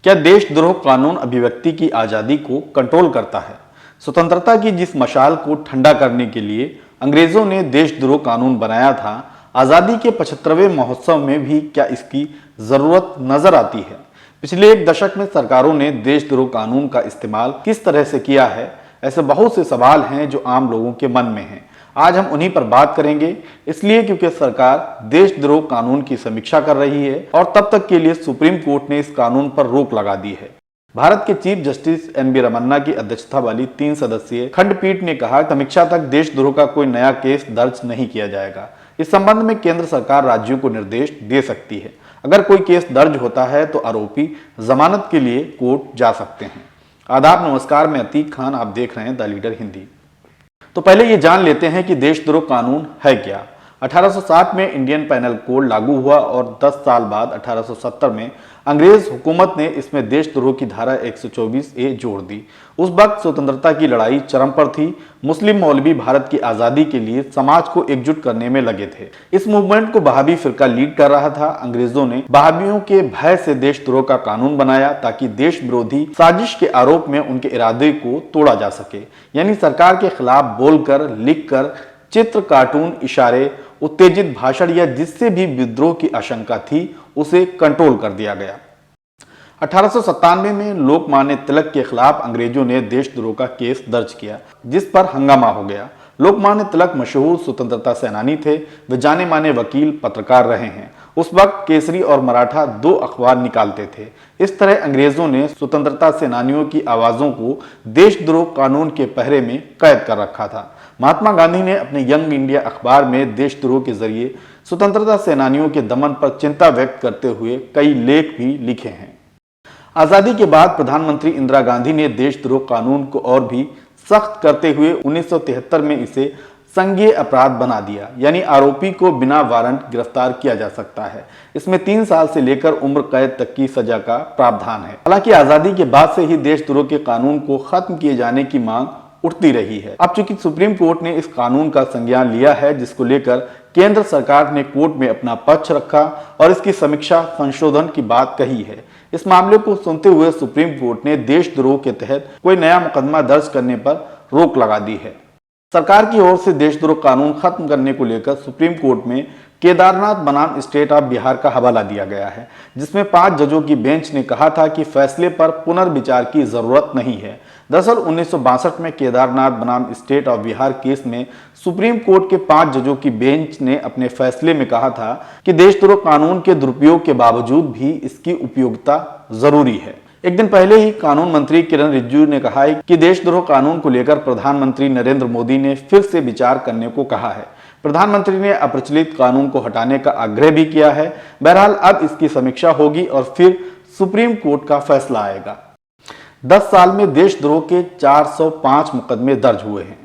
क्या देशद्रोह कानून अभिव्यक्ति की आज़ादी को कंट्रोल करता है? स्वतंत्रता की जिस मशाल को ठंडा करने के लिए अंग्रेजों ने देशद्रोह कानून बनाया था, आज़ादी के 75वें महोत्सव में भी क्या इसकी ज़रूरत नजर आती है? पिछले एक दशक में सरकारों ने देशद्रोह कानून का इस्तेमाल किस तरह से किया है? ऐसे बहुत से सवाल हैं जो आम लोगों के मन में हैं। आज हम उन्हीं पर बात करेंगे, इसलिए क्योंकि सरकार देशद्रोह कानून की समीक्षा कर रही है और तब तक के लिए सुप्रीम कोर्ट ने इस कानून पर रोक लगा दी है। भारत के चीफ जस्टिस एन.वी. रमन्ना की अध्यक्षता वाली 3 सदस्यीय खंडपीठ ने कहा, समीक्षा तक देशद्रोह का कोई नया केस दर्ज नहीं किया जाएगा। इस संबंध में केंद्र सरकार राज्यों को निर्देश दे सकती है। अगर कोई केस दर्ज होता है तो आरोपी जमानत के लिए कोर्ट जा सकते हैं। आदाब, नमस्कार, मैं अतीक खान, आप देख रहे हैं द लीडर हिंदी। तो पहले ये जान लेते हैं कि देशद्रोह कानून है क्या। 1860 में इंडियन पेनल कोड लागू हुआ और 10 साल बाद 1870 में अंग्रेज हुकूमत ने इसमें देशद्रोह की धारा 124A जोड़ दी। उस वक्त स्वतंत्रता की लड़ाई चरम पर थी। मुस्लिम मौलवी भारत की आज़ादी के लिए समाज को एकजुट करने में लगे थे। इस मूवमेंट को बहावी फिरका लीड कर रहा था। अंग्रेजों ने बहावियों के भय से देशद्रोह का कानून बनाया ताकि देश विरोधी साजिश के आरोप में उनके इरादे को तोड़ा जा सके, यानी सरकार के खिलाफ बोलकर, लिखकर, चित्र, कार्टून, इशारे, उत्तेजित भाषण या जिससे भी विद्रोह की आशंका थी उसे कंट्रोल कर दिया गया। 1897 में लोकमान्य तिलक के खिलाफ अंग्रेजों ने देशद्रोह का केस दर्ज किया, जिस पर हंगामा हो गया। लोकमान्य तिलक मशहूर स्वतंत्रता सेनानी थे। वे जाने माने वकील, पत्रकार रहे हैं। उस वक्त केसरी और मराठा 2 अखबार निकालते थे। इस तरह अंग्रेजों ने स्वतंत्रता सेनानियों की आवाजों को देशद्रोह कानून के पहरे में कैद कर रखा था। महात्मा गांधी ने अपने यंग इंडिया अखबार में देशद्रोह के जरिए स्वतंत्रता सेनानियों के दमन पर चिंता व्यक्त करते हुए कई लेख भी लिखे हैं। आजादी के बाद प्रधानमंत्री इंदिरा गांधी ने देशद्रोह कानून को और भी सख्त करते हुए 1973 में इसे संज्ञेय अपराध बना दिया, यानी आरोपी को बिना वारंट गिरफ्तार किया जा सकता है। इसमें 3 साल से लेकर उम्र कैद तक की सजा का प्रावधान है। हालांकि आजादी के बाद से ही देशद्रोह के कानून को खत्म किए जाने की मांग उठती रही है। अब चूंकि सुप्रीम कोर्ट ने इस कानून का संज्ञान लिया है, जिसको लेकर केंद्र सरकार ने कोर्ट में अपना पक्ष रखा और इसकी समीक्षा, संशोधन की बात कही है। इस मामले को सुनते हुए सुप्रीम कोर्ट ने देशद्रोह के तहत कोई नया मुकदमा दर्ज करने पर रोक लगा दी है। सरकार की ओर से देशद्रोह कानून खत्म करने को लेकर सुप्रीम कोर्ट में केदारनाथ बनाम स्टेट ऑफ बिहार का हवाला दिया गया है, जिसमें 5 जजों की बेंच ने कहा था कि फैसले पर पुनर्विचार की जरूरत नहीं है। दरअसल 1962 में केदारनाथ बनाम स्टेट ऑफ बिहार केस में सुप्रीम कोर्ट के 5 जजों की बेंच ने अपने फैसले में कहा था कि देशद्रोह कानून के दुरुपयोग के बावजूद भी इसकी उपयोगिता जरूरी है। एक दिन पहले ही कानून मंत्री किरण रिजिजू ने कहा है कि देशद्रोह कानून को लेकर प्रधानमंत्री नरेंद्र मोदी ने फिर से विचार करने को कहा है। प्रधानमंत्री ने अप्रचलित कानून को हटाने का आग्रह भी किया है। बहरहाल अब इसकी समीक्षा होगी और फिर सुप्रीम कोर्ट का फैसला आएगा। 10 साल में देशद्रोह के 405 मुकदमे दर्ज हुए हैं।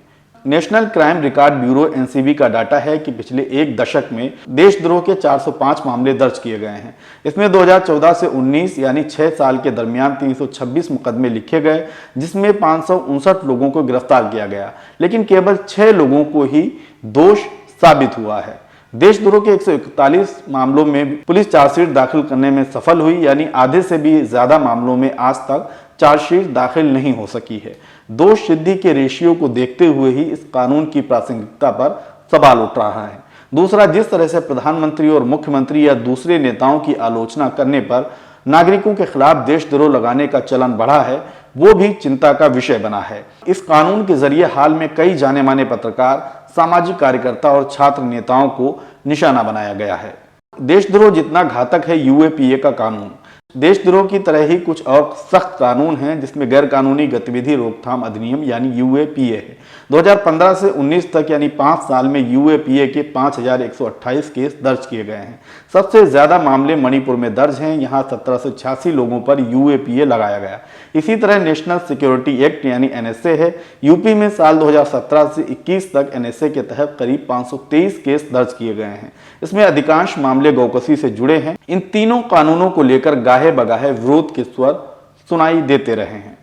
National crime record bureau NCB का डाटा है कि पिछले एक दशक में देशद्रोह के 405 मामले दर्ज किए गए हैं। इसमें 2014 से 19 यानी 6 साल के दरमियान 326 मुकदमे लिखे गए, जिसमें 559 लोगों को गिरफ्तार किया गया, लेकिन केवल 6 लोगों को ही दोष साबित हुआ है। देशद्रोह के 141 मामलों में पुलिस चार्जशीट दाखिल करने में सफल हुई, यानी आधे से भी ज्यादा मामलों में आज तक चार्जशीट दाखिल नहीं हो सकी है। दोष सिद्धि के रेशियो को देखते हुए ही इस कानून की प्रासंगिकता पर सवाल उठ रहा है। दूसरा, जिस तरह से प्रधानमंत्री और मुख्यमंत्री या दूसरे नेताओं की आलोचना करने पर नागरिकों के खिलाफ देशद्रोह लगाने का चलन बढ़ा है, वो भी चिंता का विषय बना है। इस कानून के जरिए हाल में कई जाने माने पत्रकार, सामाजिक कार्यकर्ता और छात्र नेताओं को निशाना बनाया गया है। देशद्रोह जितना घातक है यूएपीए का कानून, देशद्रोह की तरह ही कुछ और सख्त कानून हैं, जिसमें गैर कानूनी गतिविधि रोकथाम अधिनियम यानी यूएपीए है। 2015 से 19 तक यानी 5 साल में यूएपीए के 5128 केस दर्ज किए गए हैं। सबसे ज्यादा मामले मणिपुर में दर्ज हैं। यहाँ 1786 लोगों पर यूएपीए लगाया गया। इसी तरह नेशनल सिक्योरिटी एक्ट यानी एनएसए है। यूपी में साल 2017 से 21 तक एनएसए के तहत करीब 523 केस दर्ज किए गए हैं। इसमें अधिकांश मामले गौकसी से जुड़े हैं। इन तीनों कानूनों को लेकर गाहे बगाहे विरोध के स्वर सुनाई देते रहे हैं।